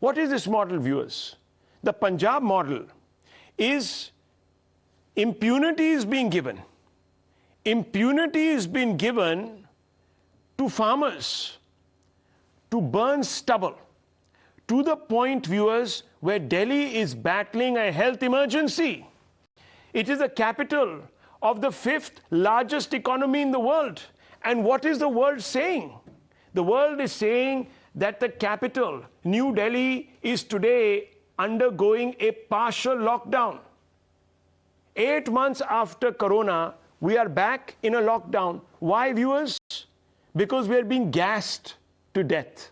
What is this model, viewers? The Punjab model is impunity is being given. Impunity is being given to farmers to burn stubble, to the point, viewers, where Delhi is battling a health emergency. It is the capital of the 5th largest economy in the world. And what is the world saying? The world is saying that the capital, New Delhi, is today undergoing a partial lockdown. 8 months after Corona, we are back in a lockdown. Why, viewers? Because we are being gassed to death.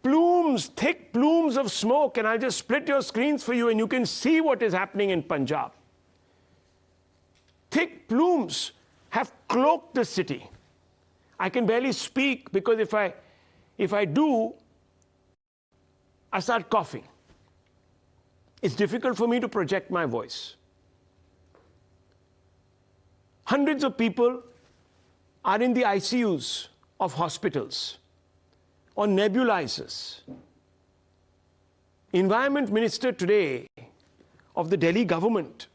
Plumes, thick plumes of smoke, and I'll just split your screens for you and you can see what is happening in Punjab. Thick plumes have cloaked the city. I can barely speak because if I do, I start coughing. It's difficult for me to project my voice. Hundreds of people are in the ICUs of hospitals, on nebulizers. Environment Minister today of the Delhi government,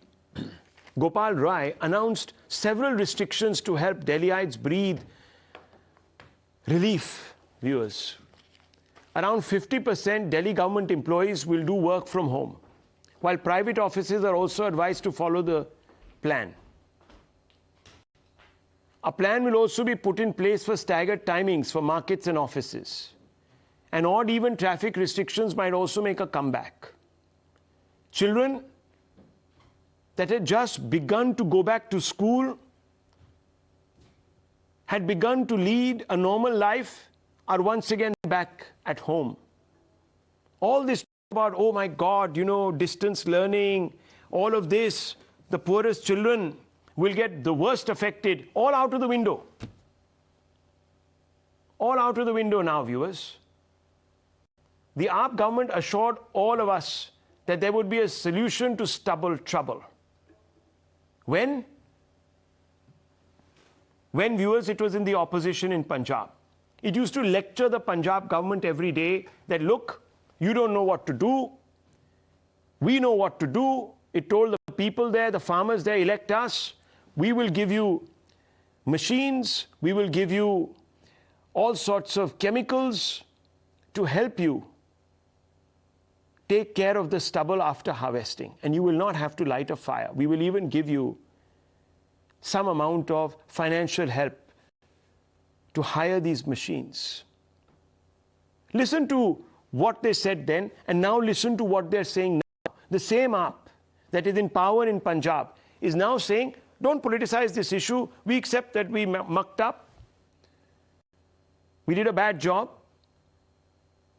Gopal Rai, announced several restrictions to help Delhiites breathe relief, viewers. Around 50% Delhi government employees will do work from home, while private offices are also advised to follow the plan. A plan will also be put in place for staggered timings for markets and offices. And odd even traffic restrictions might also make a comeback. Children that had just begun to go back to school, had begun to lead a normal life, are once again back at home. All this about, oh my God, you know, distance learning, all of this, the poorest children will get the worst affected, all out of the window. All out of the window now, viewers. The AAP government assured all of us that there would be a solution to stubble trouble. When, viewers, it was in the opposition in Punjab. It used to lecture the Punjab government every day that, look, you don't know what to do. We know what to do. It told the people there, the farmers there, elect us. We will give you machines. We will give you all sorts of chemicals to help you take care of the stubble after harvesting. And you will not have to light a fire. We will even give you some amount of financial help to hire these machines. Listen to what they said then, and now listen to what they're saying now. The same AAP that is in power in Punjab is now saying, don't politicize this issue. We accept that we mucked up. We did a bad job.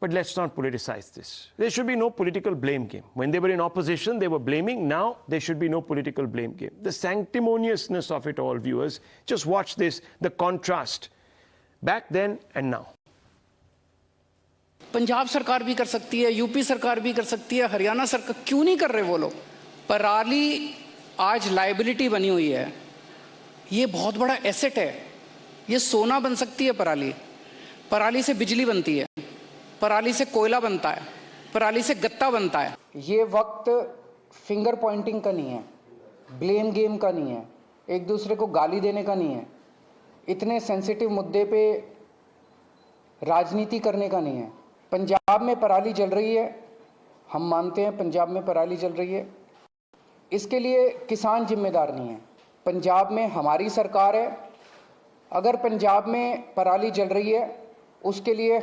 But let's not politicize this. There should be no political blame game. When they were in opposition, they were blaming. Now, there should be no political blame game. The sanctimoniousness of it all, viewers. Just watch this, the contrast. Back then and now. Punjab सरकार भी कर सकती है, UP सरकार भी कर सकती है, हरियाणा सरकार क्यों नहीं कर रहे वो लोग? पराली आज लायबिलिटी बनी हुई है. ये बहुत बड़ा एसेट है. ये सोना बन सकती है पराली. पराली से बिजली बनती है. पराली से कोयला बनता है. पराली से गत्ता बनता है. ये वक्त फिंगर पॉइंटिंग का नहीं है, ब्लेम गेम का नहीं है, एक दूसरे को गाली देने का नहीं है, इतने सेंसिटिव मुद्दे पे राजनीति करने का नहीं है. पंजाब में पराली जल रही है, हम मानते हैं पंजाब में पराली जल रही है. इसके लिए किसान जिम्मेदार नहीं है. पंजाब में हमारी सरकार है. अगर पंजाब में पराली जल रही है, उसके लिए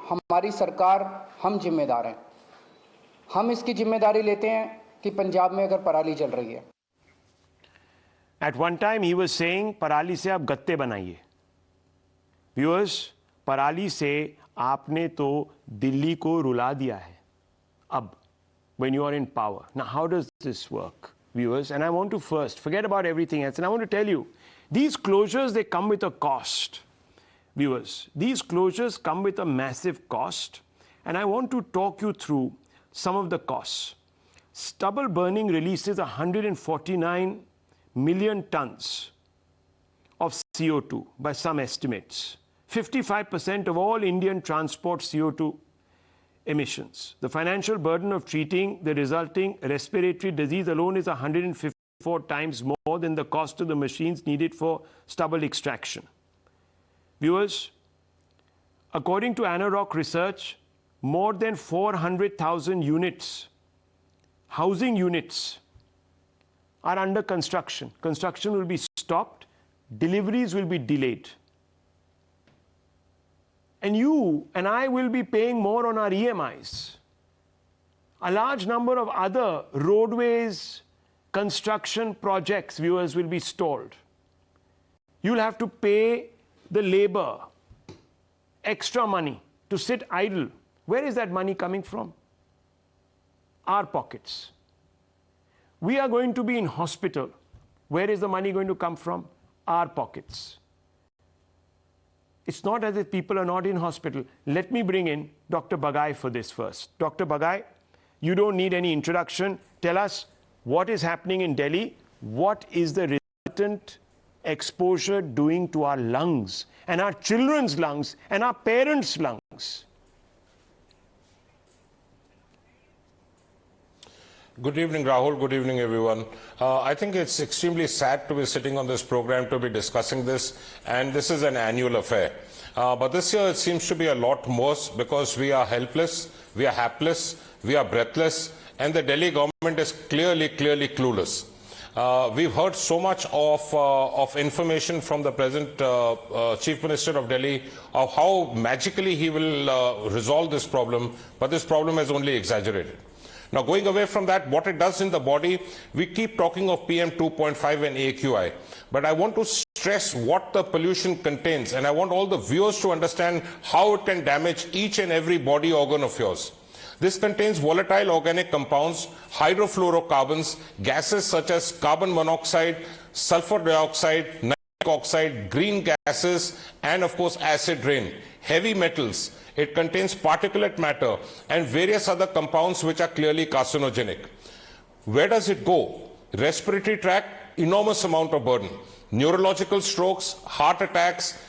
हमारी सरकार, हम जिम्मेदार हैं. हम इसकी जिम्मेदारी लेते हैं कि पंजाब में अगर पराली जल रही है. At one time he was saying, पराली से आप गत्ते बनाइए. Viewers, पराली से आपने तो दिल्ली को रुला दिया है. अब, when you are in power. Now, how does this work, viewers? And I want to first, forget about everything else, and I want to tell you, these closures, they come with a cost. Viewers, these closures come with a massive cost, and I want to talk you through some of the costs. Stubble burning releases 149 million tons of CO2 by some estimates. 55% of all Indian transport CO2 emissions. The financial burden of treating the resulting respiratory disease alone is 154 times more than the cost of the machines needed for stubble extraction. Viewers, according to Anorock research, more than 400,000 units, housing units, are under construction. Construction will be stopped, deliveries will be delayed. And you and I will be paying more on our EMIs. A large number of other roadways, construction projects, viewers, will be stalled. You'll have to pay the labor extra money to sit idle. Where is that money coming from? Our pockets. We are going to be in hospital. Where is the money going to come from? Our pockets. It's not as if people are not in hospital. Let me bring in Dr. Bagai for this first. Dr. Bagai, you don't need any introduction. Tell us what is happening in Delhi. What is the resultant exposure doing to our lungs and our children's lungs and our parents' lungs? Good evening, Rahul. Good evening, everyone. I think it's extremely sad to be sitting on this program to be discussing this, and this is an annual affair. But this year it seems to be a lot worse because we are helpless, we are hapless, we are breathless, and the Delhi government is clearly clueless. We've heard so much of information from the present Chief Minister of Delhi of how magically he will resolve this problem, but this problem has only exaggerated. Now, going away from that, what it does in the body, we keep talking of PM 2.5 and AQI, but I want to stress what the pollution contains, and I want all the viewers to understand how it can damage each and every body organ of yours. This contains volatile organic compounds, hydrofluorocarbons, gases such as carbon monoxide, sulfur dioxide, nitric oxide, green gases, and of course acid rain. Heavy metals. It contains particulate matter and various other compounds which are clearly carcinogenic. Where does it go? Respiratory tract, enormous amount of burden. Neurological strokes, heart attacks,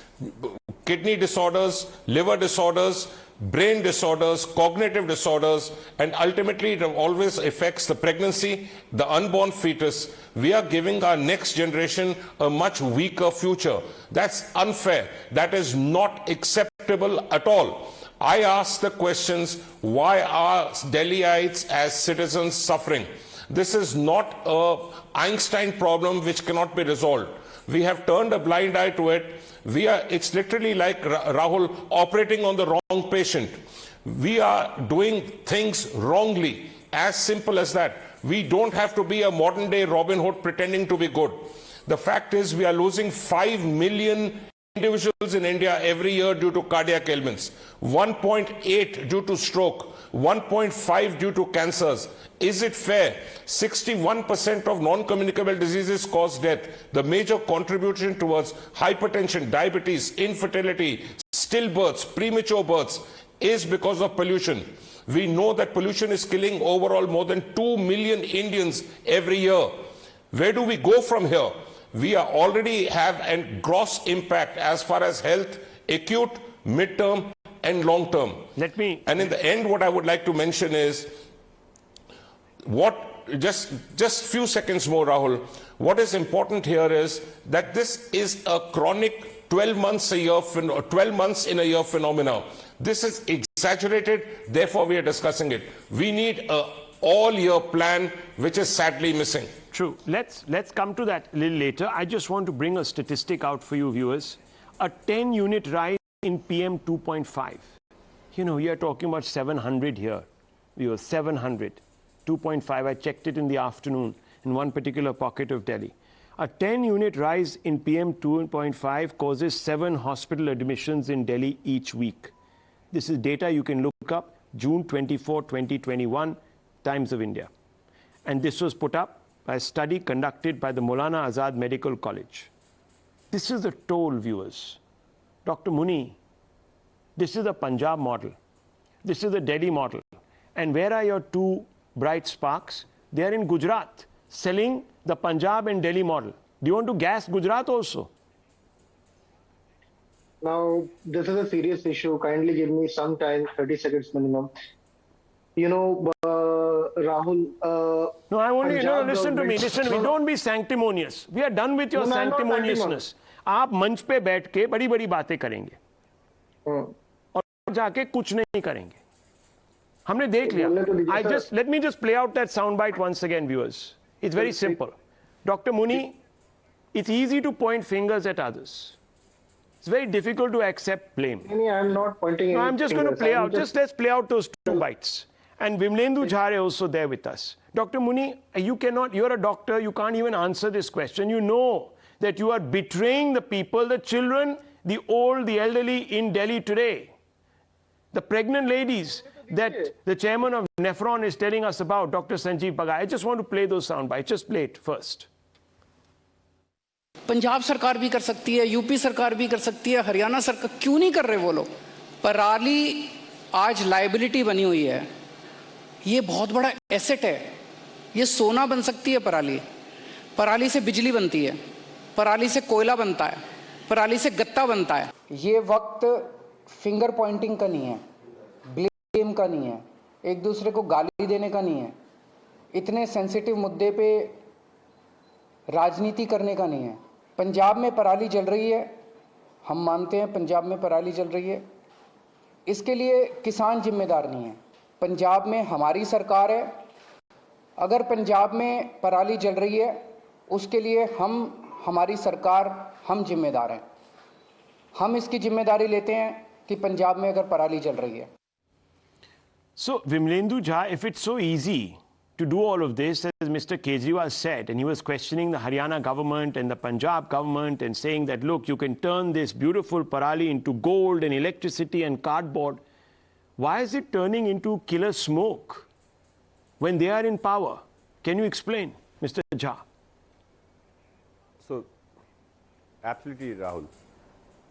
kidney disorders, liver disorders, brain disorders, cognitive disorders, and ultimately it always affects the pregnancy, the unborn fetus. We are giving our next generation a much weaker future. That's unfair. That is not acceptable at all. I ask the questions, why are Delhiites as citizens suffering? This is not an Einstein problem which cannot be resolved. We have turned a blind eye to it. It's literally like, Rahul, operating on the wrong patient. We are doing things wrongly, as simple as that. We don't have to be a modern day Robin Hood pretending to be good. The fact is we are losing 5 million individuals in India every year due to cardiac ailments, 1.8 due to stroke, 1.5 due to cancers. Is it fair? 61% of non-communicable diseases cause death. The major contribution towards hypertension, diabetes, infertility, stillbirths, premature births is because of pollution. We know that pollution is killing overall more than 2 million Indians every year. Where do we go from here? We already have a gross impact as far as health, acute, mid-term, and long-term. And in the end, what I would like to mention is, just few seconds more, Rahul. What is important here is that this is a chronic 12 months in a year phenomena. This is exaggerated, therefore we are discussing it. We need an all-year plan, which is sadly missing. True. Let's come to that a little later. I just want to bring a statistic out for you viewers. A 10-unit rise in PM 2.5. You know, we are talking about 700 here. Viewers, 700. 2.5. I checked it in the afternoon in one particular pocket of Delhi. A 10-unit rise in PM 2.5 causes 7 hospital admissions in Delhi each week. This is data you can look up, June 24, 2021, Times of India. And this was put up by a study conducted by the Maulana Azad Medical College. This is the toll, viewers. Dr. Muni, this is the Punjab model. This is the Delhi model. And where are your two bright sparks? They are in Gujarat, selling the Punjab and Delhi model. Do you want to gas Gujarat also? Now, this is a serious issue. Kindly give me some time, 30 seconds minimum. Rahul. No, I only, Punjab listen to me, listen to me. Don't be sanctimonious. We are done with your sanctimoniousness. आप मंच पे बैठ के बड़ी बड़ी बातें करेंगे और जाके कुछ नहीं करेंगे. हमने देख लिया. Let me just play out that soundbite once again, viewers. It's very simple. Dr. Muni, it's easy to point fingers at others. It's very difficult to accept blame. I'm not pointing. No, I'm just going to play out. Let's play out those two bites. And Vimlendu Jha is also there with us. Dr. Muni, you're a doctor, you can't even answer this question. You know that you are betraying the people, the children, the old, the elderly in Delhi today. The pregnant ladies that the chairman of Nephron is telling us about, Dr. Sanjeev Bagai. I just want to play those sound bites. Just play it first. Punjab सरकार भी कर सकती है, UP सरकार भी कर सकती है, हरियाणा सरकार क्यों नहीं कर रहे वो लोग? पराली आज लायबिलिटी बनी हुई है. ये बहुत बड़ा एसेट है. ये सोना बन सकती है पराली. पराली से बिजली बनती है, पराली से कोयला बनता है, पराली से गत्ता बनता है. ये वक्त फिंगर पॉइंटिंग का नहीं है, ब्लेम का नहीं है, एक दूसरे को गाली देने का नहीं है, इतने सेंसिटिव मुद्दे पे राजनीति करने का नहीं है. पंजाब में पराली जल रही है, हम मानते हैं पंजाब में पराली जल रही है. इसके लिए किसान जिम्मेदार नहीं है. पंजाब में हमारी सरकार है. अगर पंजाब में पराली जल रही है उसके लिए हमारी सरकार हम जिम्मेदार हैं. हम इसकी जिम्मेदारी लेते हैं कि पंजाब में अगर पराली जल रही है. So, Vimlendu Jha, if it's so easy to do all of this, as Mr. Kejriwal said, and he was questioning the Haryana government and the Punjab government and saying that, look, you can turn this beautiful parali into gold and electricity and cardboard. Why is it turning into killer smoke when they are in power? Can you explain, Mr. Jha? So, absolutely, Rahul.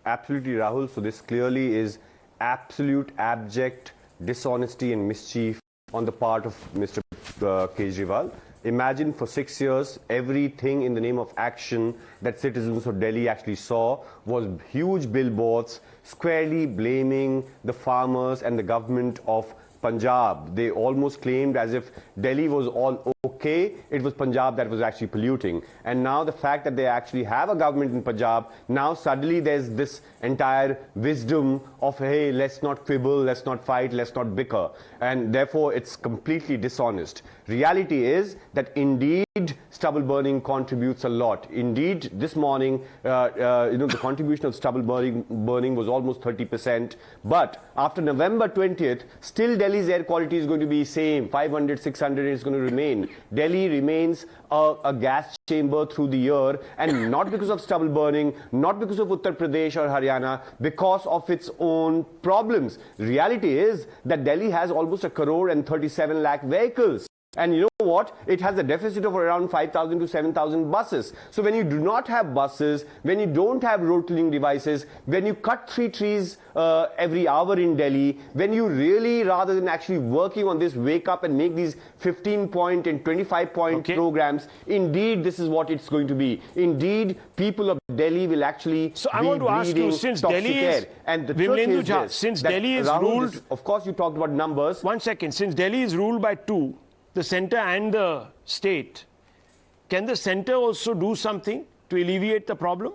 Absolutely, Rahul. So, this clearly is absolute abject dishonesty and mischief on the part of Mr. Kejriwal. Imagine for 6 years, everything in the name of action that citizens of Delhi actually saw was huge billboards squarely blaming the farmers and the government of Punjab. They almost claimed as if Delhi was all okay, it was Punjab that was actually polluting. And now the fact that they actually have a government in Punjab, now suddenly there's this entire wisdom of, hey, let's not quibble, let's not fight, let's not bicker. And therefore, it's completely dishonest. Reality is that indeed, stubble burning contributes a lot. Indeed, this morning, the contribution of stubble burning was almost 30%. But after November 20th, still Delhi's air quality is going to be same, 500, 600 is going to remain. Delhi remains a gas chamber through the year, and not because of stubble burning, not because of Uttar Pradesh or Haryana, because of its own problems. Reality is that Delhi has almost a crore and 37 lakh vehicles. And you know what? It has a deficit of around 5,000 to 7,000 buses. So when you do not have buses, when you don't have road cleaning devices, when you cut 3 trees every hour in Delhi, when you really, rather than actually working on this, wake up and make these 15-point and 25-point programs, indeed, this is what it's going to be. Indeed, people of Delhi will actually So I want to ask you, since Delhi is, and the truth is this, since Delhi is ruled, of course you talked about numbers. 1 second, since Delhi is ruled by 2, the center and the state, can the center also do something to alleviate the problem?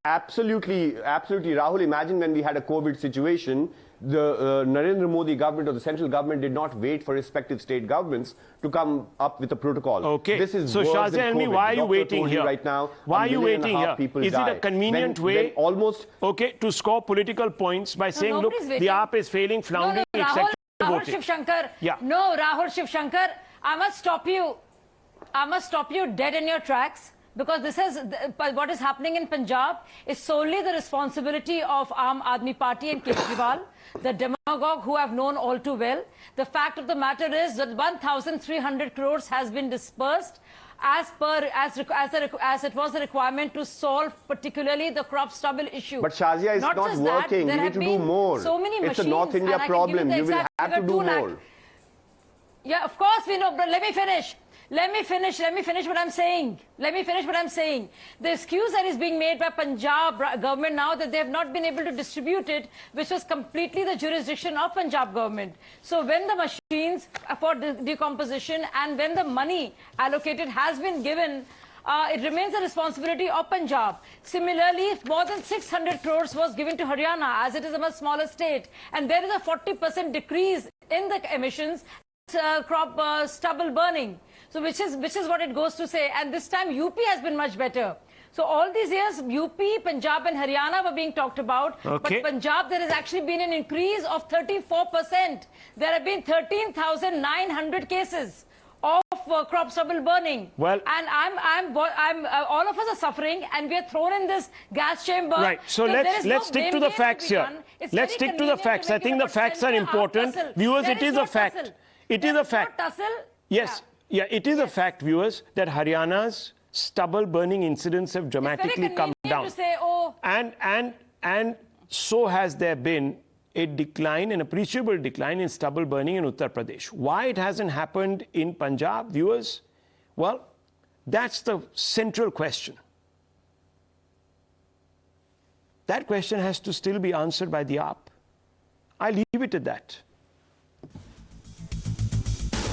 Absolutely, Rahul. Imagine when we had a COVID situation, the Narendra Modi government or the central government did not wait for respective state governments to come up with a protocol. Okay. This is so Shazia Ilmi, why are you waiting here? Right now, why are you waiting here? Is it a convenient way to score political points by saying, look, the AAP is failing, floundering, etc. Rahul Shivshankar. Yeah. No, Rahul Shivshankar, I must stop you dead in your tracks. Because this is what is happening in Punjab is solely the responsibility of Aam Aadmi Party and Kejriwal, the demagogue who have known all too well. The fact of the matter is that 1,300 crores has been dispersed as it was a requirement to solve particularly the crop stubble issue. But Shazia, it's not working. You need to do more. So many it's a North India problem. You will have to do more. Yeah, of course we know, but let me finish. Let me finish what I'm saying. The excuse that is being made by Punjab government now that they have not been able to distribute it, which was completely the jurisdiction of Punjab government. So when the machines for decomposition and when the money allocated has been given, it remains the responsibility of Punjab. Similarly, more than 600 crores was given to Haryana, as it is a much smaller state. And there is a 40% decrease in the emissions, crop stubble burning. So which is what it goes to say. And this time UP has been much better. So all these years, UP, Punjab and Haryana were being talked about. Okay. But Punjab, there has actually been an increase of 34%. There have been 13,900 cases of crop stubble burning. Well, and all of us are suffering, and we are thrown in this gas chamber. Right. So let's stick to the facts here. Let's stick to the facts. I think the facts are important. Viewers, it is a fact. It is a fact. Yes. Yeah, it is a fact, viewers, that Haryana's stubble burning incidents have dramatically come down. To say, oh, and so has there been a decline, an appreciable decline in stubble burning in Uttar Pradesh. Why it hasn't happened in Punjab, viewers? Well, that's the central question. That question has to still be answered by the AAP. I leave it at that.